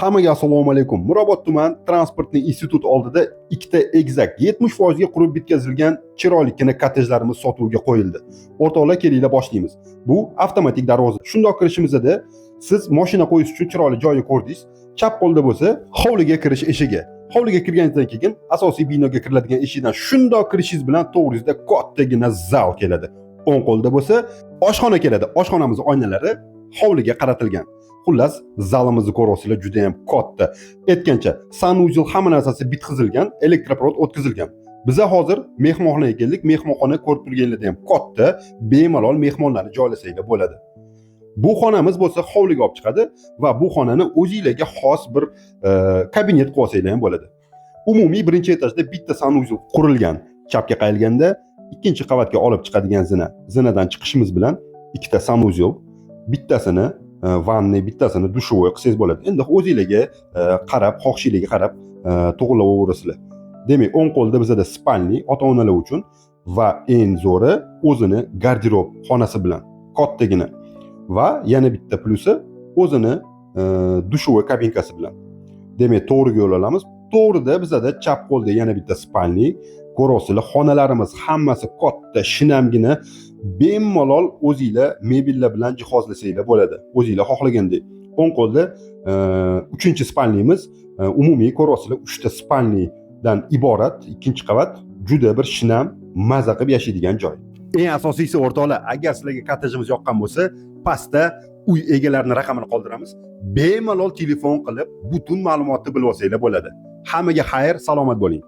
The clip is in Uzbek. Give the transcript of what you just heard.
Hammaga assalomu alaykum. Mirobod tuman transportning institut oldida ikkita egizak 70% ga qurib bitkazilgan chiroylikgina kottejlarimiz sotuvga qo'yildi. O'rtoqlar, kelinglar boshlaymiz. Bu avtomatik darvoza. Shundoq kirishimizda siz mashina qo'yish uchun chiroyli joyni ko'rdingiz. Chap qo'lda bo'lsa, hovliga kirish eshigi. Hovliga kirganingizdan keyin asosiy binoga kiriladigan eshikdan shundoq kirishingiz bilan to'g'ringizda kattagina zal keladi. O'ng qo'lda bo'lsa, oshxona keladi. Oshxonamiz oynalari hovliga qaratilgan. Xullas, zalimizni ko'rasizlar, juda ham katta. Aytgancha, sanuzel hamma narsasi bitkazilgan, elektroprovod o'tkazilgan. Biz hozir mehmonxonaga keldik. Mehmonxona ko'rib turganlarda ham katta, bemalol mehmonlarni joylasanglar bo'ladi. Bu xonamiz bo'lsa hovliga olib chiqadi va bu xonani o'zingizlarga xos bir kabinet qilib olsanglar ham bo'ladi. Umumiy birinchi etajda bitta sanuzel qurilgan. Chapga qayilganda ikkinchi qavatga olib chiqadigan zina. Zinadan chiqishimiz bilan ikkita sanuzel, bittasini vanniy, bittasini dushovoy qilsangiz bo'ladi. Endi o'zingizlarga qarab, xohishingizga qarab to'g'rilab olaverasizlar. Demak, o'ng qo'lda bizda spalni ota-onalar uchun va eng zo'ri o'zini garderob xonasi bilan kattagina va yana bitta plusi o'zini dushovoy kabinkasi bilan. Demak, to'g'riga yo'l olamiz. To'g'rida bizda chap qo'lda yana bitta spalni, ko'rasizlar, xonalarimiz hammasi katta, shinamgina, bemalol o'zingizlar mebellar bilan jihozlasanglar bo'ladi. O'zingizlar xohlagandek. O'ng qo'lda 3-chi spalnimiz, umumiy ko'rasizlar, 3 ta spalnidan iborat ikkinchi qavat, juda bir shinam, maza qilib yashaydigan joy. Eng asosiysi o'rtoqlar, agar sizlarga kottejimiz yoqqan bo'lsa, pastda uy egalarining raqamini qoldiramiz. Bemalol telefon qilib, butun ma'lumotni bilib olsanglar bo'ladi. Hammaga xayr, salomat bo'ling.